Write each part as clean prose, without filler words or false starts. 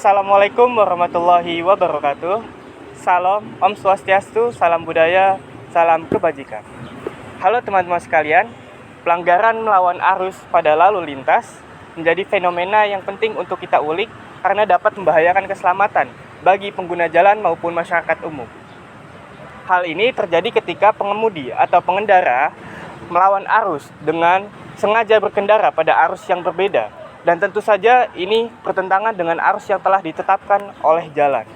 Assalamualaikum warahmatullahi wabarakatuh. Salam, Om Swastiastu, salam budaya, salam kebajikan. Halo teman-teman sekalian, pelanggaran melawan arus pada lalu lintas menjadi fenomena yang penting untuk kita ulik karena dapat membahayakan keselamatan bagi pengguna jalan maupun masyarakat umum. Hal ini terjadi ketika pengemudi atau pengendara melawan arus dengan sengaja berkendara pada arus yang berbeda. Dan tentu saja ini bertentangan dengan arus yang telah ditetapkan oleh jalan.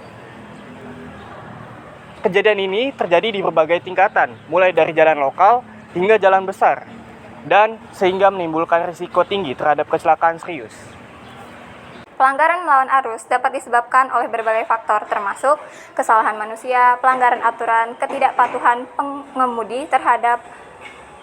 Kejadian ini terjadi di berbagai tingkatan, mulai dari jalan lokal hingga jalan besar, dan sehingga menimbulkan risiko tinggi terhadap kecelakaan serius. Pelanggaran melawan arus dapat disebabkan oleh berbagai faktor termasuk kesalahan manusia, pelanggaran aturan, ketidakpatuhan pengemudi terhadap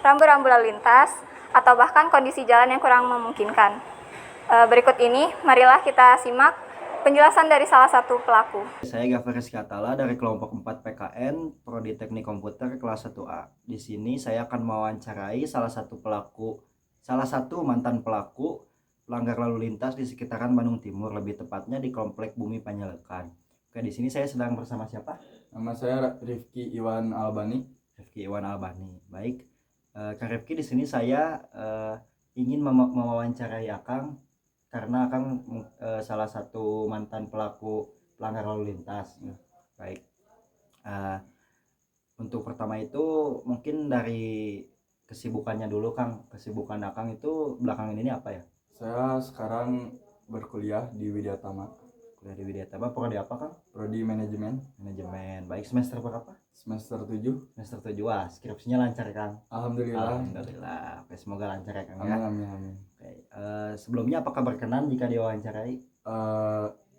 rambu-rambu lalu lintas, atau bahkan kondisi jalan yang kurang memungkinkan. Berikut ini, marilah kita simak penjelasan dari salah satu pelaku. Saya Gafar Rizkyatala dari kelompok 4 PKN, Prodi Teknik Komputer kelas 1A. Di sini saya akan mewawancarai salah satu mantan pelaku pelanggar lalu lintas di sekitaran Bandung Timur, lebih tepatnya di Komplek Bumi Panjalekan. Oke, di sini saya sedang bersama siapa? Nama saya Rifki Iwan Albani. Baik. Kak Rifki, di sini saya ingin mewawancarai Akang karena Akang salah satu mantan pelaku pelanggar lalu lintas. Baik. Untuk pertama itu mungkin dari kesibukannya dulu, Kang. Kesibukan Akang itu belakangan ini apa ya? Saya sekarang berkuliah di Widyatama. Kuliah di Widyatama, prodi apa, Kang? Prodi Manajemen. Baik, semester berapa? Semester 7. Semester 7. Wah, skripsinya lancar, Kang. Alhamdulillah. Oke, semoga lancar ya, Kang. Amin. Oke, sebelumnya apakah berkenan jika diwawancarai?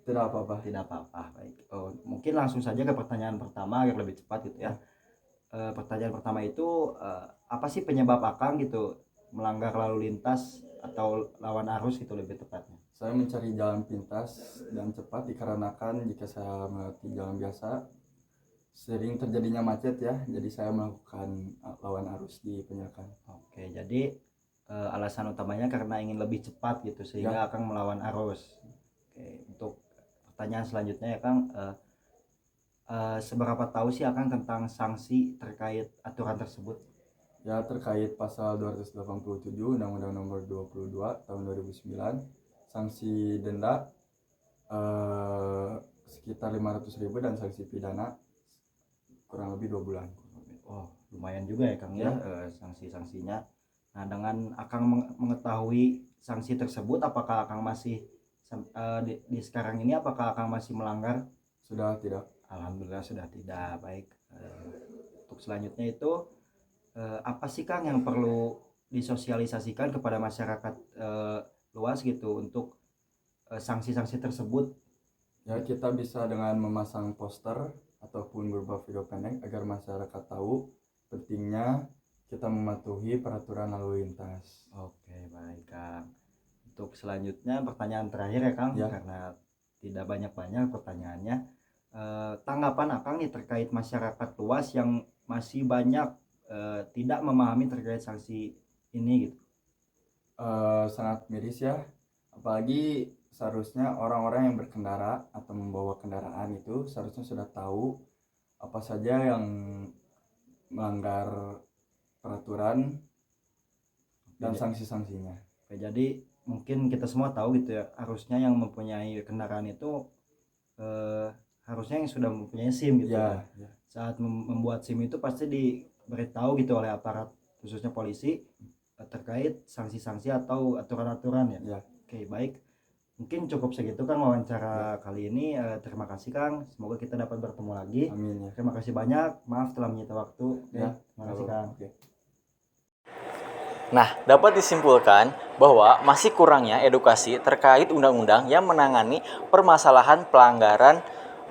Tidak apa-apa. Tidak apa-apa. Baik. Mungkin langsung saja ke pertanyaan pertama agar lebih cepat gitu ya. Pertanyaan pertama itu apa sih penyebab Akang gitu melanggar lalu lintas atau lawan arus gitu lebih tepatnya? Saya mencari jalan pintas dan cepat dikarenakan jika saya melewati jalan biasa sering terjadinya macet ya. Jadi saya melakukan lawan arus di Panjalekan. Oke, jadi alasan utamanya karena ingin lebih cepat gitu sehingga Akang melawan arus. Oke, untuk pertanyaan selanjutnya ya, Kang, seberapa tahu sih Akang tentang sanksi terkait aturan tersebut? Ya, terkait pasal 287 Undang-Undang Nomor 22 Tahun 2009, sanksi denda sekitar 500.000 dan sanksi pidana kurang lebih 2 bulan. Oh, lumayan juga ya, Kang ya, sanksi-sanksinya. Nah, dengan Akang mengetahui sanksi tersebut, apakah Akang masih di sekarang ini apakah Akang masih melanggar? Sudah tidak. Alhamdulillah sudah tidak. Baik. Untuk selanjutnya itu apa sih, Kang, yang perlu disosialisasikan kepada masyarakat luas gitu untuk sanksi-sanksi tersebut? Ya, kita bisa dengan memasang poster ataupun berupa video pendek agar masyarakat tahu pentingnya kita mematuhi peraturan lalu lintas. Oke, baik, Kang. Untuk selanjutnya pertanyaan terakhir ya, Kang, karena tidak banyak-banyak pertanyaannya. Tanggapan Akang nih terkait masyarakat luas yang masih banyak tidak memahami terkait sanksi ini gitu. Sangat miris ya, apalagi seharusnya orang-orang yang berkendara atau membawa kendaraan itu seharusnya sudah tahu apa saja yang melanggar peraturan dan sanksi-sanksinya. Oke, jadi mungkin kita semua tahu gitu ya, harusnya yang mempunyai kendaraan itu harusnya yang sudah mempunyai SIM gitu ya. Saat membuat SIM itu pasti diberitahu gitu oleh aparat khususnya polisi terkait sanksi-sanksi atau aturan-aturan ya. Oke, baik. Mungkin cukup segitu, Kang, wawancara kali ini. Terima kasih, Kang. Semoga kita dapat bertemu lagi. Amin ya. Terima kasih banyak. Maaf telah menyita waktu. Terima kasih, Kang. Nah, dapat disimpulkan bahwa masih kurangnya edukasi terkait undang-undang yang menangani permasalahan pelanggaran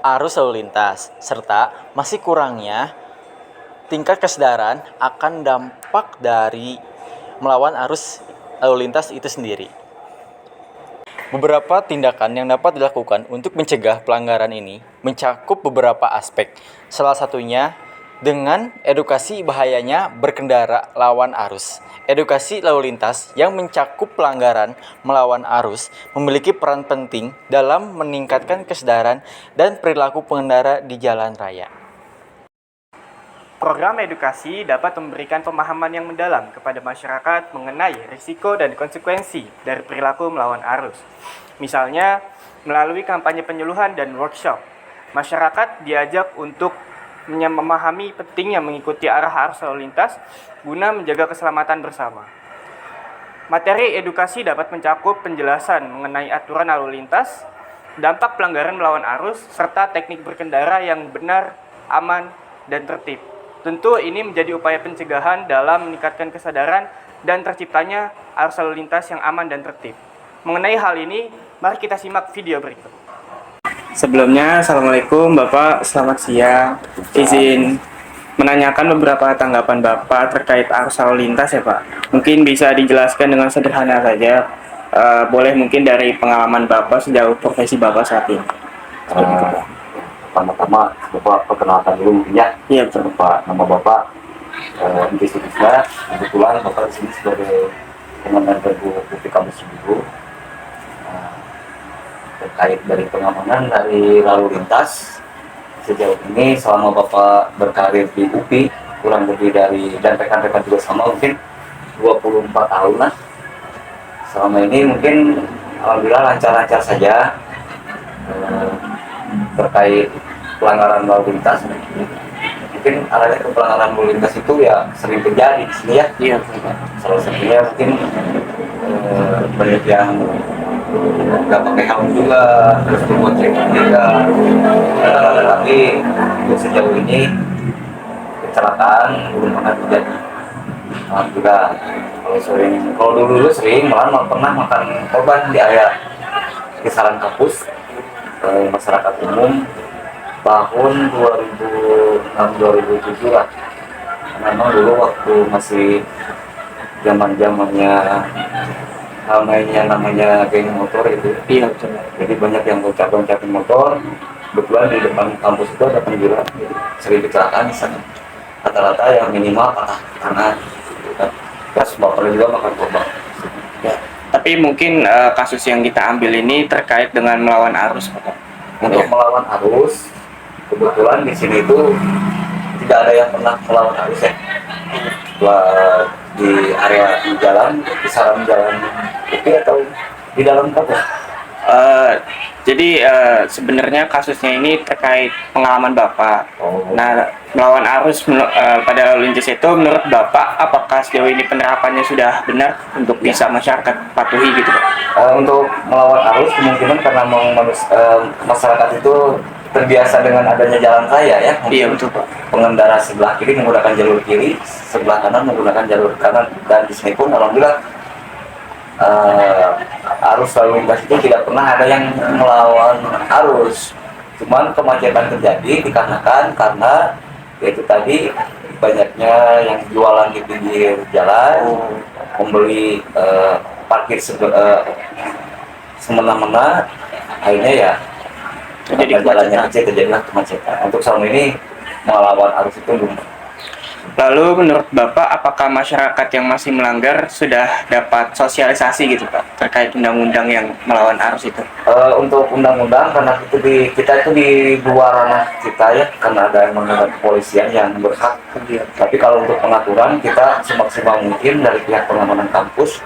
arus lalu lintas, serta masih kurangnya tingkat kesadaran akan dampak dari melawan arus lalu lintas itu sendiri. Beberapa tindakan yang dapat dilakukan untuk mencegah pelanggaran ini mencakup beberapa aspek. Salah satunya dengan edukasi bahayanya berkendara lawan arus. Edukasi lalu lintas yang mencakup pelanggaran melawan arus memiliki peran penting dalam meningkatkan kesadaran dan perilaku pengendara di jalan raya. Program edukasi dapat memberikan pemahaman yang mendalam kepada masyarakat mengenai risiko dan konsekuensi dari perilaku melawan arus. Misalnya, melalui kampanye penyuluhan dan workshop, masyarakat diajak untuk memahami pentingnya mengikuti arah arus lalu lintas guna menjaga keselamatan bersama. Materi edukasi dapat mencakup penjelasan mengenai aturan lalu lintas, dampak pelanggaran melawan arus, serta teknik berkendara yang benar, aman, dan tertib. Tentu ini menjadi upaya pencegahan dalam meningkatkan kesadaran dan terciptanya arus lalu lintas yang aman dan tertib. Mengenai hal ini, mari kita simak video berikut. Sebelumnya, Assalamualaikum Bapak, selamat siang. Izin menanyakan beberapa tanggapan Bapak terkait arus lalu lintas ya Pak. Mungkin bisa dijelaskan dengan sederhana saja, boleh mungkin dari pengalaman Bapak sejauh profesi Bapak saat ini. Pertama-tama Bapak perkenalkan dulu mungkin ya. Iya betul. Bapak, nama Bapak Inti Sudisna. Kebetulan Bapak di sini sebagai Komandan Regu Putih Kampus Biru. Terkait dari pengamanan dari lalu lintas sejauh ini selama Bapak berkarir di UPI kurang lebih dari, dan rekan-rekan juga sama, mungkin 24 tahun lah. Selama ini mungkin alhamdulillah lancar-lancar saja terkait pelanggaran lalu lintas. Mungkin alahnya pelanggaran lalu lintas itu ya sering terjadi di sini ya. Iya. Salah satunya mungkin banyak yang nggak pakai helm juga, terus berbuat juga. Tapi untuk sejauh ini kecelakaan belum pernah terjadi. Alhamdulillah. Kalau dulu sering, malah pernah makan korban di area kisaran kampus masyarakat umum tahun 2006-2007 lah. Memang dulu waktu masih zamannya namanya geng motor itu. Iya betul. Jadi banyak yang loncat-loncatin motor. Kebetulan di depan kampus itu ada penjuran, sering kecelakaan di sana. Rata-rata yang minimal patah kanan. Terus bapernya juga makan korban. Ya. Tapi mungkin kasus yang kita ambil ini terkait dengan melawan arus Bapak. Untuk melawan arus, kebetulan di sini itu tidak ada yang pernah melawan arus ya. Di area jalan, kisaran jalan itu atau di dalam kampus. Jadi sebenarnya kasusnya ini terkait pengalaman Bapak. Nah, melawan arus pada lalu lintas itu menurut Bapak apakah sejauh ini penerapannya sudah benar untuk bisa masyarakat patuhi gitu Pak? Untuk melawan arus kemungkinan karena masyarakat itu terbiasa dengan adanya jalan raya ya. Iya betul Pak. Pengendara sebelah kiri menggunakan jalur kiri, sebelah kanan menggunakan jalur kanan, dan di sini pun alhamdulillah arus lalu lintas itu tidak pernah ada yang melawan arus. Cuman kemacetan terjadi dikarenakan karena yaitu tadi banyaknya yang jualan di pinggir jalan, membeli parkir semena-mena, akhirnya ya Terjadi jalannya kecil, terjadilah kemacetan. Untuk selama ini melawan arus itu belum. Lalu menurut Bapak apakah masyarakat yang masih melanggar sudah dapat sosialisasi gitu Pak terkait undang-undang yang melawan arus itu? Untuk undang-undang karena kita itu di luar ranah kita ya, karena ada kepolisian yang berhak. Tapi kalau untuk pengaturan kita semaksimal mungkin dari pihak pengamanan kampus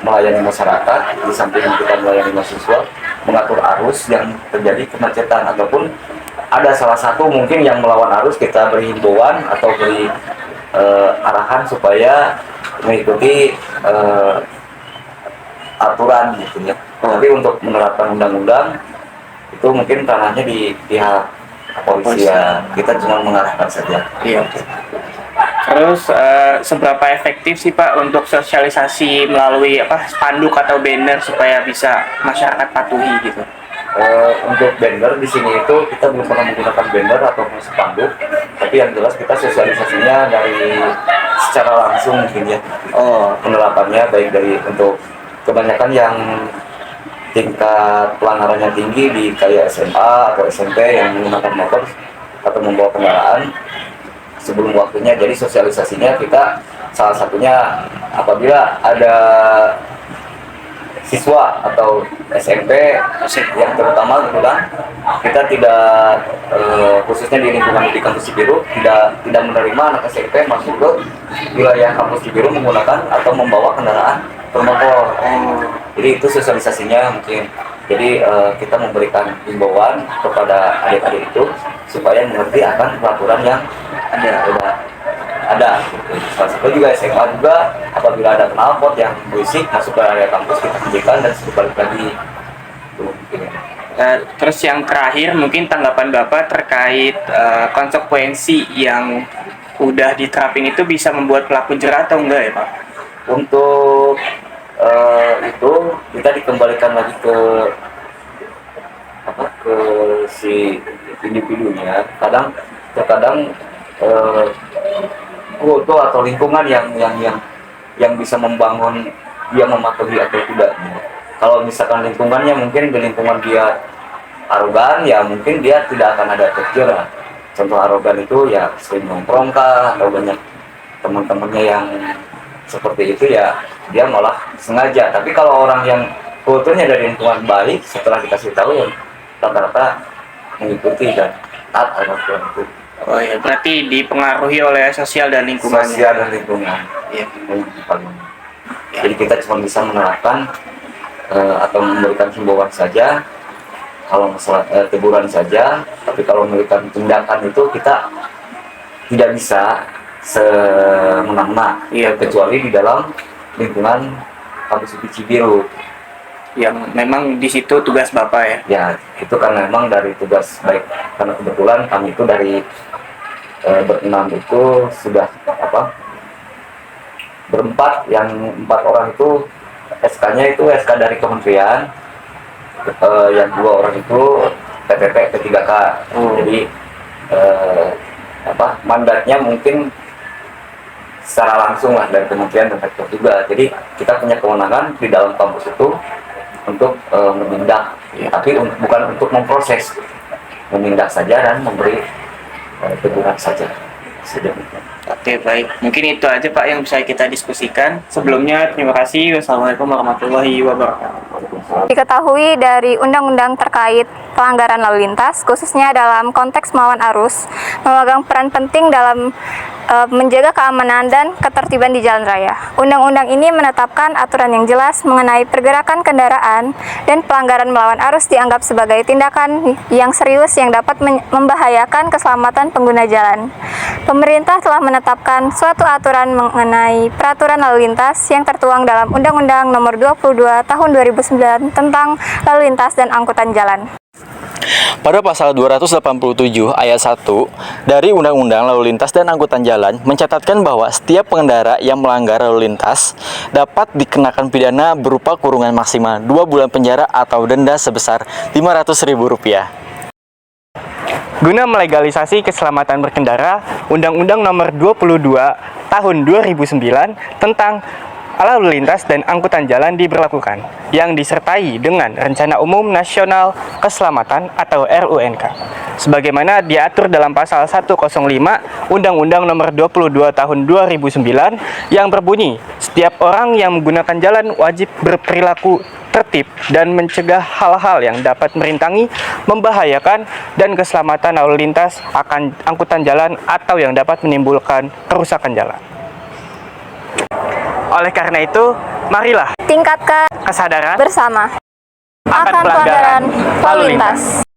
melayani masyarakat, di samping kita melayani mahasiswa, mengatur arus yang terjadi kemacetan, ataupun ada salah satu mungkin yang melawan arus, kita beri himbauan atau beri arahan supaya mengikuti aturan gitu ya. Tapi untuk menerapkan undang-undang itu mungkin ranahnya di pihak kepolisian, kita cuma mengarahkan saja. Iya. Terus seberapa efektif sih Pak untuk sosialisasi melalui spanduk atau banner supaya bisa masyarakat patuhi gitu? Untuk banner di sini itu kita belum pernah menggunakan banner atau spanduk, tapi yang jelas kita sosialisasinya dari secara langsung mungkin ya. Penerapannya baik dari untuk kebanyakan yang tingkat pelanggarannya tinggi di kayak SMA atau SMP yang menggunakan motor atau membawa kendaraan, sebelum waktunya. Jadi sosialisasinya kita salah satunya apabila ada siswa atau SMP yang terutama gitu kan, kita tidak khususnya di lingkungan di kampus Cibiru tidak menerima anak SMP masuk ke wilayah kampus Cibiru menggunakan atau membawa kendaraan bermotor. Jadi itu sosialisasinya mungkin. Jadi kita memberikan himbauan kepada adik-adik itu supaya mengerti akan peraturan yang ada. Salah satu juga SMA juga, apabila ada knalpot yang berisik masuk ke area kampus kita hentikan dan balik lagi. Terus yang terakhir mungkin tanggapan Bapak terkait konsekuensi yang udah diterapin itu bisa membuat pelaku jerah atau enggak ya Pak? Untuk itu kita dikembalikan lagi ke si individunya. Terkadang kultur atau lingkungan yang bisa membangun dia mematuhi atau tidak. Kalau misalkan lingkungannya mungkin di lingkungan dia arogan, ya mungkin dia tidak akan ada terjerat. Contoh arogan itu ya sering nongkrong kah, atau banyak teman-temannya yang seperti itu, ya dia malah sengaja. Tapi kalau orang yang kulturnya dari lingkungan baik, setelah dikasih tahu ya rata-rata mengikuti dan taat akan itu. Oh ya, berarti dipengaruhi oleh sosial dan lingkungan. Sosial dan lingkungan. Iya. Jadi kita cuma bisa menerapkan atau memberikan himbauan saja. Kalau masalah teguran saja, tapi kalau memberikan tindakan itu kita tidak bisa semena-mena. Iya, kecuali di dalam lingkungan kampus Cibiru. Yang memang di situ tugas Bapak ya. Ya, itu kan memang dari tugas baik, karena kebetulan kami itu dari berenam itu sudah berempat, yang 4 orang itu SK-nya itu SK dari kementerian, yang 2 orang itu PPP P3K. Jadi mandatnya mungkin secara langsung lah dari kementerian dan rektor juga. Jadi kita punya kewenangan di dalam kampus itu untuk menindak, tapi bukan untuk memproses, menindak saja dan memberi teguran saja. Oke, baik. Mungkin itu aja Pak yang bisa kita diskusikan. Sebelumnya terima kasih. Wassalamualaikum warahmatullahi wabarakatuh. Diketahui dari undang-undang terkait pelanggaran lalu lintas, khususnya dalam konteks melawan arus, memegang peran penting dalam menjaga keamanan dan ketertiban di jalan raya. Undang-undang ini menetapkan aturan yang jelas mengenai pergerakan kendaraan, dan pelanggaran melawan arus dianggap sebagai tindakan yang serius yang dapat membahayakan keselamatan pengguna jalan. Pemerintah telah menetapkan suatu aturan mengenai peraturan lalu lintas yang tertuang dalam Undang-Undang Nomor 22 Tahun 2009 tentang lalu lintas dan angkutan jalan. Pada pasal 287 ayat 1 dari Undang-Undang Lalu Lintas dan Angkutan Jalan mencatatkan bahwa setiap pengendara yang melanggar lalu lintas dapat dikenakan pidana berupa kurungan maksimal 2 bulan penjara atau denda sebesar Rp500.000. Guna melegalisasi keselamatan berkendara, Undang-Undang Nomor 22 Tahun 2009 tentang lalu lintas dan angkutan jalan diberlakukan, yang disertai dengan Rencana Umum Nasional Keselamatan atau RUNK, sebagaimana diatur dalam pasal 105 Undang-Undang Nomor 22 Tahun 2009 yang berbunyi, setiap orang yang menggunakan jalan wajib berperilaku tertib dan mencegah hal-hal yang dapat merintangi, membahayakan, dan keselamatan lalu lintas akan angkutan jalan atau yang dapat menimbulkan kerusakan jalan. Oleh karena itu, marilah Tingkatkan kesadaran bersama akan akan pelanggaran lalu lintas.